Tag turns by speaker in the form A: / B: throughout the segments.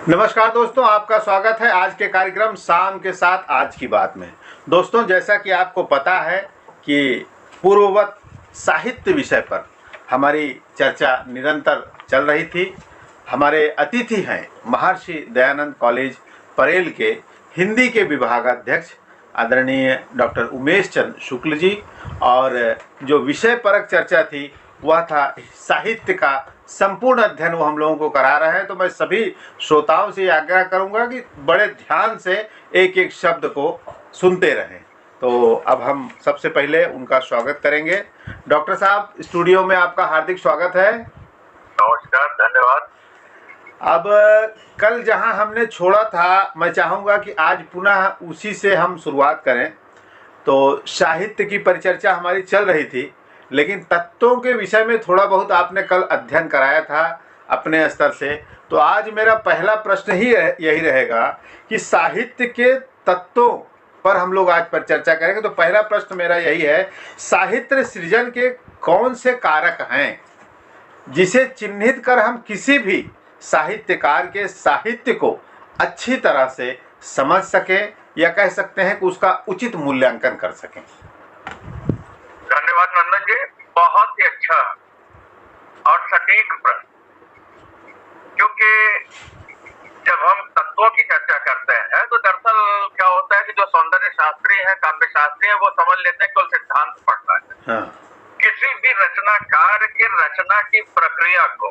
A: नमस्कार दोस्तों, आपका स्वागत है आज के कार्यक्रम शाम के साथ आज की बात में। दोस्तों, जैसा कि आपको पता है कि पूर्ववत साहित्य विषय पर हमारी चर्चा निरंतर चल रही थी। हमारे अतिथि हैं महर्षि दयानंद कॉलेज परेल के हिंदी के विभागाध्यक्ष आदरणीय डॉक्टर उमेश चंद्र शुक्ल जी, और जो विषय परक चर्चा थी वह था साहित्य का संपूर्ण अध्ययन वो हम लोगों को करा रहे हैं। तो मैं सभी श्रोताओं से आग्रह करूंगा कि बड़े ध्यान से एक एक शब्द को सुनते रहें। तो अब हम सबसे पहले उनका स्वागत करेंगे। डॉक्टर साहब, स्टूडियो में आपका हार्दिक स्वागत है।
B: नमस्कार, धन्यवाद।
A: अब कल जहां हमने छोड़ा था, मैं चाहूँगा कि आज पुनः उसी से हम शुरुआत करें। तो साहित्य की परिचर्चा हमारी चल रही थी, लेकिन तत्वों के विषय में थोड़ा बहुत आपने कल अध्ययन कराया था अपने स्तर से। तो आज मेरा पहला प्रश्न ही यही रहेगा कि साहित्य के तत्वों पर हम लोग आज पर चर्चा करेंगे। तो पहला प्रश्न मेरा यही है, साहित्य सृजन के कौन से कारक हैं जिसे चिन्हित कर हम किसी भी साहित्यकार के साहित्य को अच्छी तरह से समझ सकें, या कह सकते हैं कि उसका उचित मूल्यांकन कर सकें?
B: धन्यवाद नंदन जी, बहुत ही अच्छा और सटीक प्रश्न। क्योंकि जब हम तत्वों की चर्चा करते हैं तो दरअसल क्या होता है कि जो सौंदर्य शास्त्री है, काव्य शास्त्री है, वो समझ लेते हैं केवल सिद्धांत पढ़ना है।
A: हाँ।
B: किसी भी रचनाकार के रचना की प्रक्रिया को,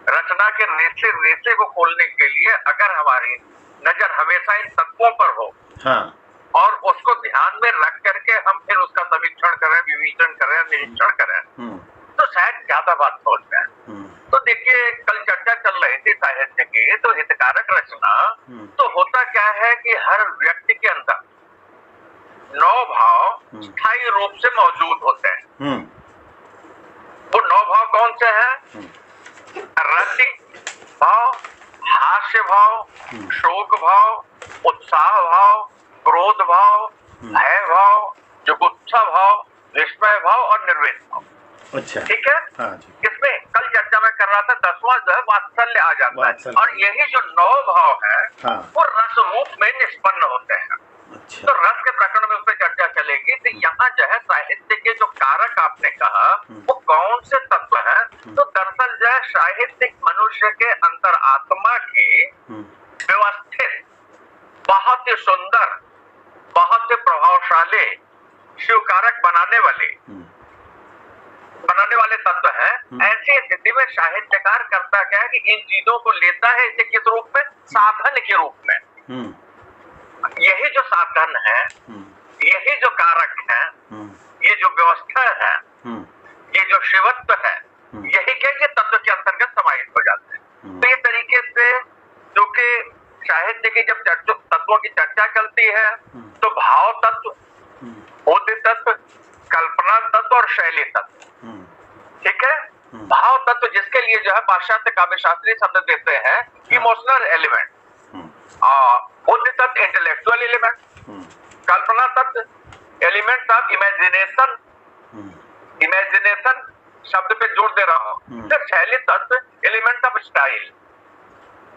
B: रचना के रेसे रेसे को खोलने के लिए अगर हमारी नजर हमेशा इन तत्वों पर हो, हाँ, और उसको ध्यान में रख करके हम फिर उसका समीक्षण करें, विवेचन करें, निरीक्षण करें, तो शायद ज्यादा बात सोच जाए। तो देखिए, कल चर्चा चल रही थी साहित्य की, तो हितकारक रचना तो होता क्या है कि हर व्यक्ति के अंदर 9 भाव स्थायी रूप से मौजूद होते हैं। वो 9 भाव कौन से हैं? रति भाव, हास्य भाव, शोक भाव, उत्साह भाव, क्रोध भाव, भय भाव, जुगुप्सा भाव, विस्मय भाव और निर्वेद भाव।
A: अच्छा,
B: ठीक है।
A: हाँ जी।
B: इसमें कल चर्चा में कर रहा था 10वां जो है वात्सल्य आ जाता है, और यही जो 9 भाव है, हाँ, वो रस रूप में निष्पन्न होते हैं। अच्छा। तो रस के प्रकरण में उस पर चर्चा चलेगी। तो यहाँ जो है साहित्य के जो कारक आपने कहा वो कौन से तत्व है, तो दरअसल जो है साहित्यिक मनुष्य के अंतर आत्मा की व्यवस्थित, बहुत ही सुंदर, बहुत ही प्रभावशाली, शिवकारक बनाने वाले तत्व है। ऐसी स्थिति में साहित्यकार करता क्या है कि इन चीजों को लेता है, इसे किस रूप में? साधन के रूप में। यही जो साधन है, यही जो कारक है, ये जो व्यवस्था है, ये जो शिवत्व है, यही क्या ये तत्व के अंतर्गत समाहित हो जाते हैं। तो ये तरीके से जो कि साहित्य की जब तत्वों की चर्चा चलती है तो भाव तत्व, बोध तत्व, कल्पना तत्व और शैली तत्व, ठीक है। भाव तत्व जिसके लिए जो है पाश्चात्य काव्य शास्त्री शब्द देते हैं इमोशनल एलिमेंट, बुद्धि तत्व इंटेलेक्चुअल एलिमेंट, कल्पना तत्व एलिमेंट ऑफ इमेजिनेशन, इमेजिनेशन शब्द पे जोर दे रहा हूं, फिर शैली तत्व एलिमेंट ऑफ स्टाइल।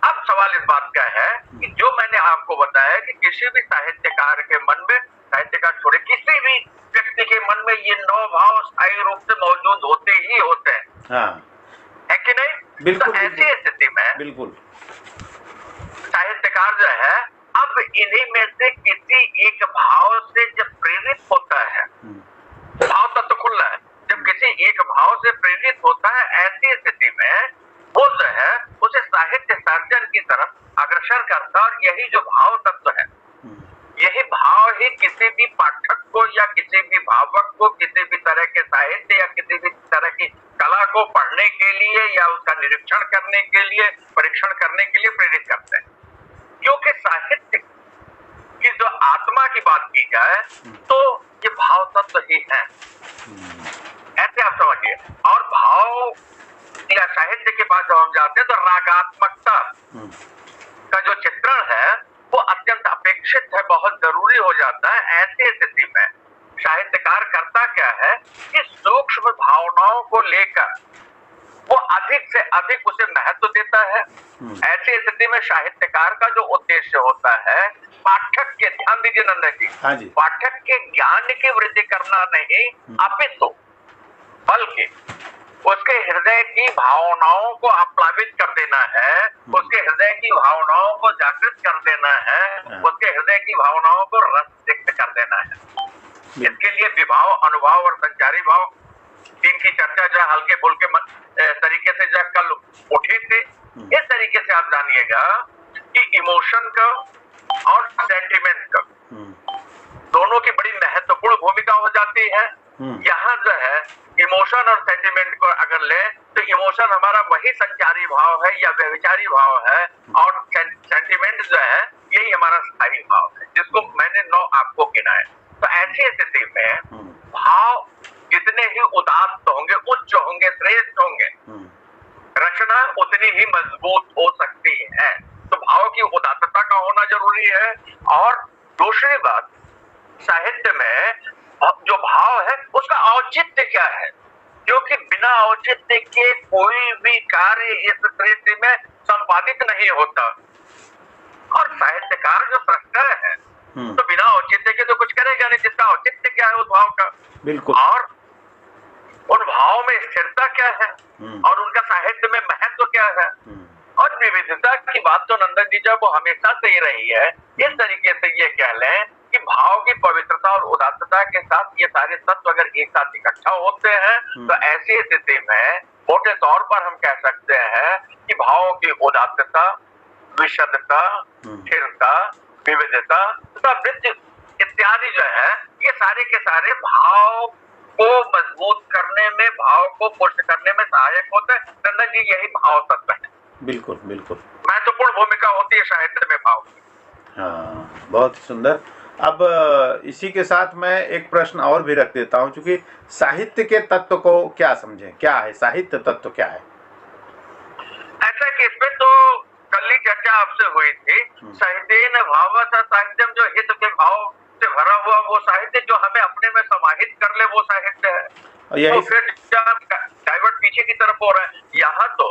B: अब सवाल इस बात का है कि जो मैंने आपको बताया कि किसी भी साहित्यकार के मन में, साहित्यकार छोड़े किसी भी व्यक्ति के मन में ये 9 भाव स्थायी रूप से मौजूद होते ही होते हैं, हाँ, है कि नहीं? बिल्कुल। तो ऐसी स्थिति में बिल्कुल साहित्यकार जो है अब इन्हीं में से किसी एक भाव से जब प्रेरित होता है, भाव तत्व खुल रहा है, जब किसी एक भाव से प्रेरित होता है, ऐसी स्थिति में वो जो है उसे साहित्य सर्जन की तरफ अग्रसर करता है। और यही जो भाव तत्व है, यही भाव ही किसी भी पाठक को या किसी भी भावक को किसी भी तरह के साहित्य या किसी भी तरह की कला को पढ़ने के लिए या उसका निरीक्षण करने के लिए, परीक्षण करने के लिए प्रेरित करते हैं। क्योंकि साहित्य की जो आत्मा की बात की जाए तो ये भाव तत्व ही है, ऐसे आप समझिए। और भाव या साहित्य के पास जब हम जाते हैं तो रागात्मकता का जो चित्रण है वो अत्यंत अपेक्षित है, बहुत जरूरी हो जाता है। ऐसी स्थिति में साहित्यकार करता क्या है कि सूक्ष्म भावनाओं को लेकर वो अधिक से अधिक उसे महत्व देता है। ऐसी स्थिति में साहित्यकार का जो उद्देश्य होता है, पाठक के, ध्यान दीजिए नंदन जी,
A: हाँ जी,
B: पाठक के ज्ञान की वृद्धि करना नहीं, अपितु बल्कि उसके हृदय की भावनाओं को आप्लावित कर देना है, उसके हृदय की भावनाओं को जागृत कर देना है, उसके हृदय की भावनाओं को रससिक्त कर देना है। इसके लिए विभाव, अनुभाव और संचारी भाव, तीन की चर्चा जो हल्के फुल्के तरीके से जो कल उठी थी, इस तरीके से आप जानिएगा कि इमोशन का और सेंटिमेंट का दोनों की बड़ी महत्वपूर्ण भूमिका हो जाती है। यहाँ जो है इमोशन और सेंटिमेंट को अगर ले तो इमोशन हमारा वही संचारी भाव है या व्यभिचारी भाव है, और सेंटिमेंट जो है यही हमारा स्थायी भाव है, जिसको मैंने 9 आपको गिना है। तो ऐसी स्थिति में भाव जितने ही उदात्त होंगे, उच्च होंगे, श्रेष्ठ होंगे, रचना उतनी ही मजबूत हो सकती है। तो भाव की उदात्तता का होना जरूरी है। और दूसरी बात, साहित्य में जो भाव है उसका औचित्य क्या है, क्योंकि बिना औचित्य के कोई भी कार्य इस सृष्टि में संपादित नहीं होता। और साहित्यकार जो सृष्टा है तो बिना औचित्य के तो कुछ करेगा नहीं, जिसका औचित्य क्या है उस भाव का,
A: बिल्कुल,
B: और उन भाव में स्थिरता क्या है और उनका साहित्य में महत्व क्या है। और विविधता की बात तो नंदन जी जब वो हमेशा से ही रही है, इस तरीके से ये कह लें कि भाव की पवित्रता और उदात्तता के साथ ये सारे तत्व अगर एक साथ इकट्ठा होते हैं तो ऐसी स्थिति में मोटे तौर पर हम कह सकते हैं कि भावों की उदात्तता, विशदता, स्थिरता, विविधता तथा वृत्ति इत्यादि जो है, ये सारे के सारे भाव को मजबूत करने में, भाव को पुष्ट करने में सहायक होते हैं। नंदन जी, यही भाव तत्व है।
A: बिल्कुल बिल्कुल,
B: महत्वपूर्ण भूमिका होती है साहित्य में भाव।
A: हाँ, बहुत सुंदर। अब इसी के साथ मैं एक प्रश्न और भी रख देता हूँ, क्योंकि साहित्य के तत्व को क्या समझें, क्या है साहित्य तत्व, क्या है?
B: ऐसा कि इसमें तो कल ही चर्चा आपसे हुई थी, साहित्य भावः साहित्यम, जो हित के भाव से भरा हुआ वो साहित्य जो हमें अपने में समाहित कर ले, वो साहित्य है। तो फिर डाइवर्ट पीछे की तरफ हो रहा है। यहाँ तो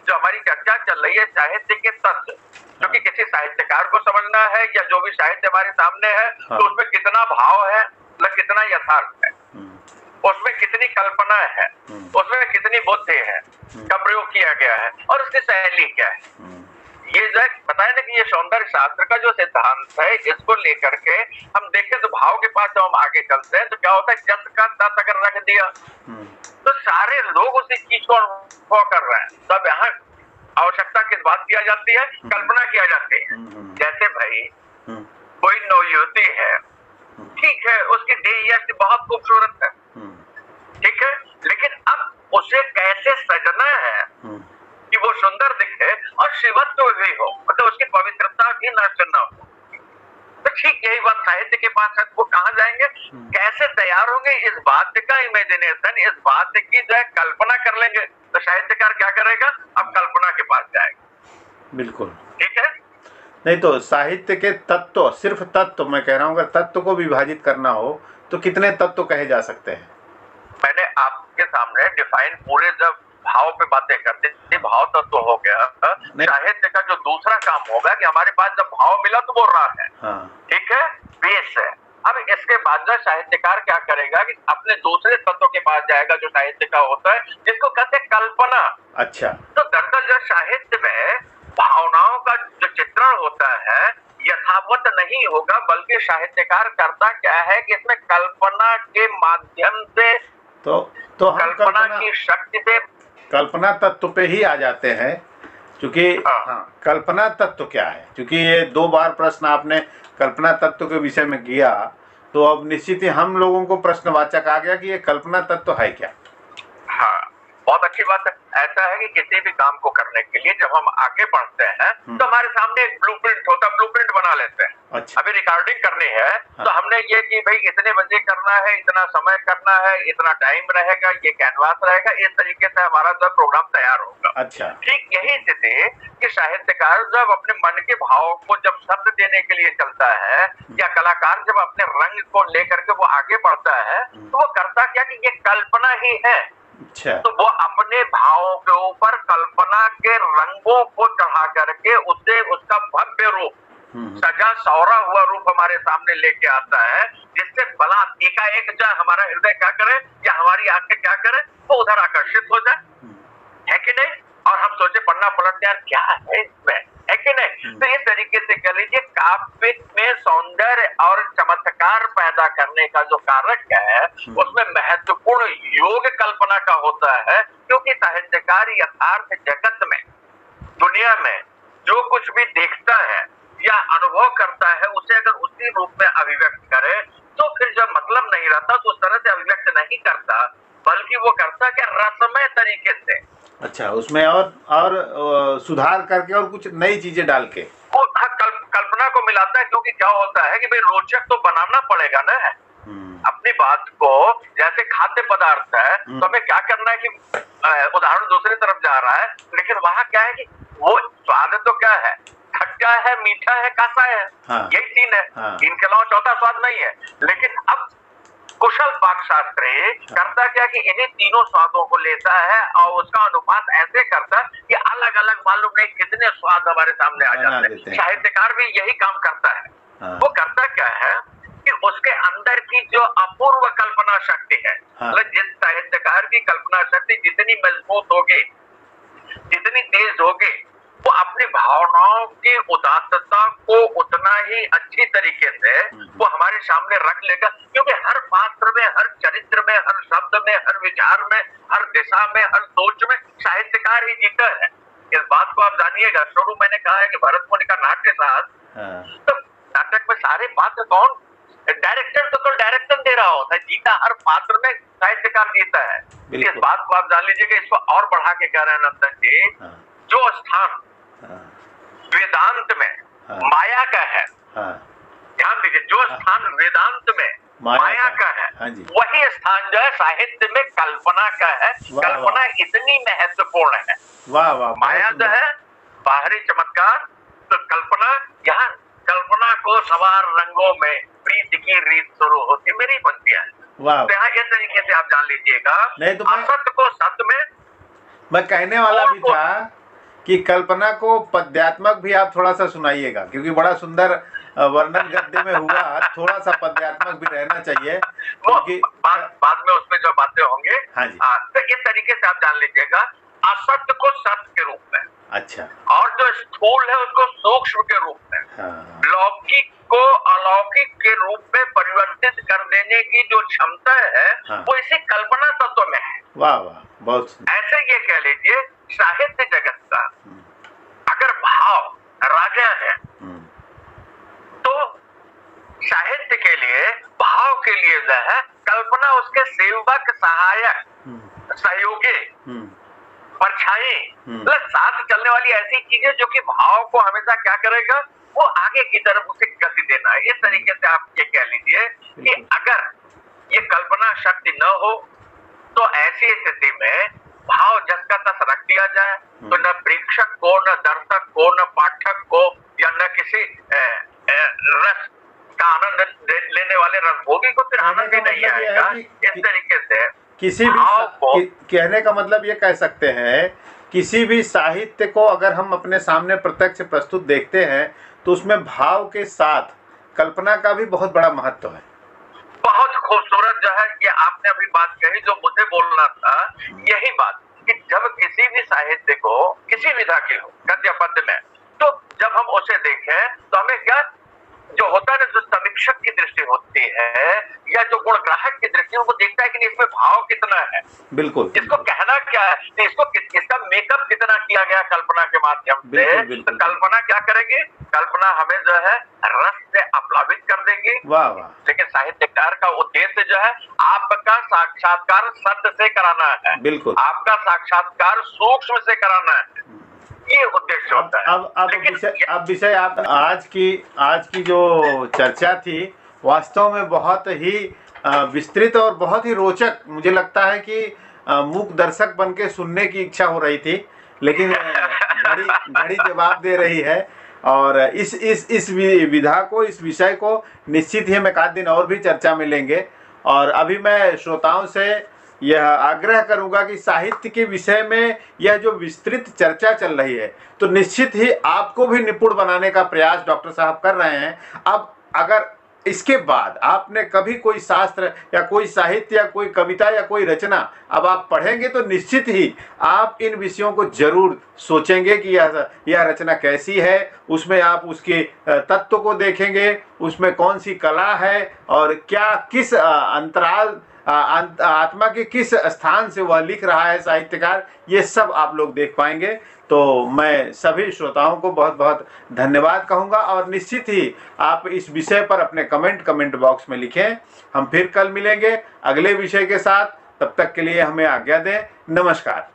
B: जो हमारी चर्चा चल रही है साहित्य के तत्व, क्योंकि किसी साहित्यकार को समझना है या जो भी साहित्य हमारे सामने है, तो उसमें कितना भाव है, कितना यथार्थ है, उसमें कितनी कल्पना है, उसमें कितनी बुद्धि है का प्रयोग किया गया है, और उसकी शैली क्या है। ये जो बताया ना कि ये सौंदर्य शास्त्र का जो सिद्धांत है, इसको लेकर के हम देखें तो भाव के पास जब हम आगे चलते हैं तो क्या होता है, जस का तस अगर रख दिया तो सारे लोग उसी चीज को अनुभव कर रहे हैं। तब यहाँ आवश्यकता किस बात किया जाती है, कल्पना किया जाती है। जैसे भाई कोई नवयुवती है, ठीक है, उसकी देह बहुत खूबसूरत है, ठीक है, लेकिन अब उसे कैसे सजना है कि वो सुंदर दिखे और शिवत्व भी हो, मतलब उसकी पवित्रता भी नष्ट न हो। तो ठीक यही बात साहित्य के पास है, वो कहाँ जाएंगे, कैसे तैयार होंगे, इस बात का इमेजिनेशन, इस बात की जो है कल्पना कर लेंगे। तो साहित्यकार क्या करेगा, अब कल्पना के पास जाएगा।
A: बिल्कुल,
B: ठीक है।
A: नहीं तो साहित्य के तत्व, सिर्फ तत्व मैं कह रहा हूँ, अगर तत्व को विभाजित करना हो तो कितने तत्व कहे जा सकते हैं?
B: मैंने आपके सामने डिफाइन पूरे जब भाव पे बातें करते थे, भाव तत्व हो गया। साहित्य का जो दूसरा काम होगा कि हमारे पास जब भाव मिला तो वो राह है, ठीक है, बेस है। अब इसके बाद जो साहित्यकार क्या करेगा कि अपने दूसरे तत्व के पास जाएगा जो साहित्य का होता है, जिसको कहते हैं कल्पना।
A: अच्छा,
B: तो दरअसल जो साहित्य में भावनाओं का जो चित्रण होता है यथावत नहीं होगा, बल्कि साहित्यकार करता क्या है कि इसमें कल्पना के माध्यम से,
A: तो हम
B: कल्पना की शक्ति से,
A: कल्पना तत्व पे ही आ जाते हैं। क्योंकि कल्पना तत्व क्या है, क्योंकि ये 2 बार प्रश्न आपने कल्पना तत्व के विषय में किया, तो अब निश्चित ही हम लोगों को प्रश्नवाचक आ गया कि ये कल्पना तत्व है क्या।
B: हाँ, बहुत अच्छी बात है। ऐसा है कि किसी भी काम को करने के लिए जब हम आगे बढ़ते हैं तो हमारे सामने एक ब्लूप्रिंट होता है, ब्लूप्रिंट बना लेते हैं।
A: अच्छा।
B: अभी रिकॉर्डिंग करनी है तो हमने ये कि भाई इतने बजे करना है, इतना समय करना है, इतना टाइम रहेगा, ये कैनवास रहेगा, इस तरीके से हमारा जब प्रोग्राम तैयार होगा।
A: अच्छा, ठीक
B: यही स्थिति कि साहित्यकार जब अपने मन के भाव को जब शब्द देने के लिए चलता है, या कलाकार जब अपने रंग को लेकर के वो आगे बढ़ता है, तो वो करता क्या कि ये कल्पना ही है।
A: अच्छा।
B: तो वो अपने भावों के ऊपर कल्पना के रंगों को चढ़ा करके उसे उसका भव्य रूप, सजा सौरा हुआ रूप हमारे सामने लेके आता है, जिससे बला एकाएक जो हमारा हृदय क्या करे या हमारी आंखें क्या करे, वो उधर आकर्षित हो जाए, है कि नहीं? और हम सोचे पन्ना पलट यार क्या है इसमें, है कि नहीं? तो इस तरीके से कह लीजिए काव्य में सौंदर्य और चमत्कार पैदा करने का जो कारक है उसमें महत्वपूर्ण योग कल्पना का होता है, क्योंकि साहित्यकार यथार्थ जगत में, दुनिया में जो कुछ भी देखता है या अनुभव करता है उसे अगर उसी रूप में अभिव्यक्त करे तो फिर जब मतलब नहीं रहता तो उस तरह से अभिव्यक्त नहीं करता, बल्कि वो करता क्या रसमय तरीके से।
A: अच्छा, उसमें और सुधार करके और कुछ नई चीजें डाल के
B: वो कल्पना को मिलाता है, क्योंकि क्या होता है कि भाई रोचक तो बनाना पड़ेगा ना अपनी बात को। जैसे खाद्य पदार्थ है तो हमें क्या करना है कि उदाहरण दूसरी तरफ जा रहा है, लेकिन वहां क्या है कि वो स्वाद तो क्या है, खट्टा है, मीठा है, कासा है, यही तीन है, इनके अलावा चौथा स्वाद नहीं है। लेकिन अब कुशल पाकशास्त्री करता क्या कि इन्हीं तीनों स्वादों को लेता है और उसका अनुपात ऐसे करता कि अलग अलग मालूम नहीं कितने स्वाद हमारे सामने आ जाते हैं। साहित्यकार भी यही काम करता है। वो करता क्या है कि उसके अंदर की जो अपूर्व कल्पना शक्ति है, मतलब जिस साहित्यकार की कल्पना शक्ति जितनी मजबूत होगी, जितनी तेज होगी, वो अपनी भावनाओं की उदात्तता को उतना ही अच्छी तरीके से वो हमारे सामने रख लेगा, क्योंकि हर पात्र में, हर चरित्र में, हर शब्द में, हर विचार में, हर दिशा में, हर सोच में साहित्यकार ही जीता है। इस बात को आप जानिएगा। शुरू मैंने कहा है कि भरत मुनि का नाट्य शास्त्र, तो नाटक में सारे पात्र कौन, डायरेक्टर तो डायरेक्शन दे रहा होता है, जीता हर पात्र में साहित्यकार जीता है। इस बात को आप जान लीजिएगा। इसको और बढ़ा के कह रहे हैं नंदन जी, जो स्थान वेदांत में माया का है, ध्यान दीजिए, जो स्थान वेदांत में माया का है वही स्थान जो है साहित्य में कल्पना का है। कल्पना इतनी महत्वपूर्ण है।
A: वाह वाह,
B: माया जो है बाहरी चमत्कार, तो कल्पना, यहाँ कल्पना को सवार रंगों में प्रीति की रीत शुरू होती, मेरी पंक्तियां हैं। तो यहाँ इस तरीके से आप जान लीजिएगा, असत्य को सत्य में।
A: मैं कहने वाला भी था कि कल्पना को पद्यात्मक भी आप थोड़ा सा सुनाइएगा, क्योंकि बड़ा सुंदर वर्णन गद्य में हुआ, थोड़ा सा पद्यात्मक भी रहना चाहिए, क्योंकि
B: बाद में उसमें जो बातें होंगे।
A: हाँ जी।
B: तो इस तरीके से आप जान लीजिएगा, असत्य को सत्य के रूप में,
A: अच्छा,
B: और जो स्थूल है उसको सूक्ष्म के रूप में, लौकिक को अलौकिक के रूप में परिवर्तित कर देने की जो क्षमता है वो इसी कल्पना तत्व में है।
A: वाह वाह, बहुत
B: ऐसे ये कह लीजिए साहित्य जगत का अगर भाव राजा है तो साहित्य के लिए, भाव के लिए जो है कल्पना उसके सेवक, सहायक, सहयोगी, परछाई, मतलब साथ चलने वाली ऐसी चीजें जो कि भाव को हमेशा क्या करेगा, वो आगे की तरफ उसे गति देना है। इस तरीके से आप ये कह लीजिए कि अगर ये कल्पना शक्ति न हो तो ऐसी स्थिति में भाव जस का तस रख दिया जाए तो न प्रेक्षक को, न दर्शक को, न पाठक को, या न किसी रस का आनंद लेने वाले रसभोगी को फिर आनंद ही नहीं आएगा। इस तरीके से
A: किसी भी कहने का मतलब ये कह सकते हैं, किसी भी साहित्य को अगर हम अपने सामने प्रत्यक्ष प्रस्तुत देखते हैं तो उसमें भाव के साथ कल्पना का भी बहुत बड़ा महत्व है।
B: बहुत खूबसूरत जो है ये आपने अभी बात कही, जो मुझे बोलना था यही बात, कि जब किसी भी साहित्य को, किसी विधा के हो, गद्य पद्य में, तो जब हम उसे देखें तो हमें क्या जो होता है ना, जो समीक्षक की दृष्टि होती है या जो गुणग्राहक की दृष्टि, वो देखता है कि इसमें भाव कितना है, बिल्कुल, इसको कहना क्या है, इसको इसका मेकअप कितना किया गया कल्पना के माध्यम से। तो कल्पना क्या करेगी, कल्पना हमें जो है रस से आप्लावित कर देंगी। वाह वाह। लेकिन साहित्यकार का उद्देश्य जो है आपका साक्षात्कार सत्य से कराना है, बिल्कुल, आपका साक्षात्कार सूक्ष्म से कराना है, ये उद्देश्य होता है।
A: अब विषय आप आज की जो चर्चा थी वास्तव में बहुत ही विस्तृत और बहुत ही रोचक, मुझे लगता है कि मूक दर्शक बन के सुनने की इच्छा हो रही थी, लेकिन घड़ी जवाब दे रही है। और इस विधा को, इस विषय को निश्चित ही हम एक आध दिन और भी चर्चा में लेंगे। और अभी मैं श्रोताओं से यह आग्रह करूंगा कि साहित्य के विषय में यह जो विस्तृत चर्चा चल रही है, तो निश्चित ही आपको भी निपुण बनाने का प्रयास डॉक्टर साहब कर रहे हैं। अब अगर इसके बाद आपने कभी कोई शास्त्र या कोई साहित्य या कोई कविता या कोई रचना अब आप पढ़ेंगे, तो निश्चित ही आप इन विषयों को जरूर सोचेंगे कि यह रचना कैसी है। उसमें आप उसके तत्व को देखेंगे, उसमें कौन सी कला है और क्या किस अंतराल आत्मा के किस स्थान से वह लिख रहा है साहित्यकार, ये सब आप लोग देख पाएंगे। तो मैं सभी श्रोताओं को बहुत बहुत धन्यवाद कहूँगा और निश्चित ही आप इस विषय पर अपने कमेंट बॉक्स में लिखें। हम फिर कल मिलेंगे अगले विषय के साथ, तब तक के लिए हमें आज्ञा दें। नमस्कार।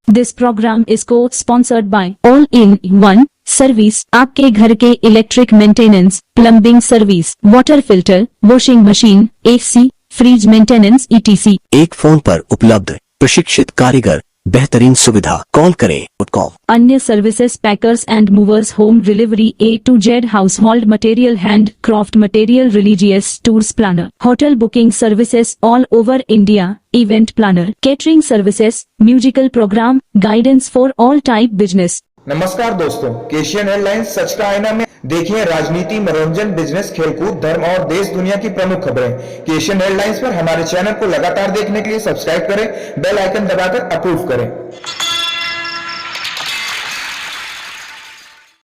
C: दिस प्रोग्राम इज को sponsored by all in one service. आपके घर के electric maintenance, plumbing service, water filter, washing machine, AC, fridge maintenance ETC।
D: एक फोन पर उपलब्ध प्रशिक्षित कारीगर, बेहतरीन सुविधा। कॉल करें .com।
C: अन्य services packers and movers, home delivery A to Z, household material, handcraft material, religious tours planner, hotel booking services all over India, event planner, catering services, musical program, guidance for all type business.
E: नमस्कार दोस्तों, Asian airlines सच का आईना में देखिए राजनीति, मनोरंजन, business, खेलकूद, धर्म और देश दुनिया की प्रमुख खबरें। एशियन एयरलाइंस पर हमारे चैनल को लगातार देखने के लिए सब्सक्राइब करें, बेल आइकन दबाकर अप्रूव करें।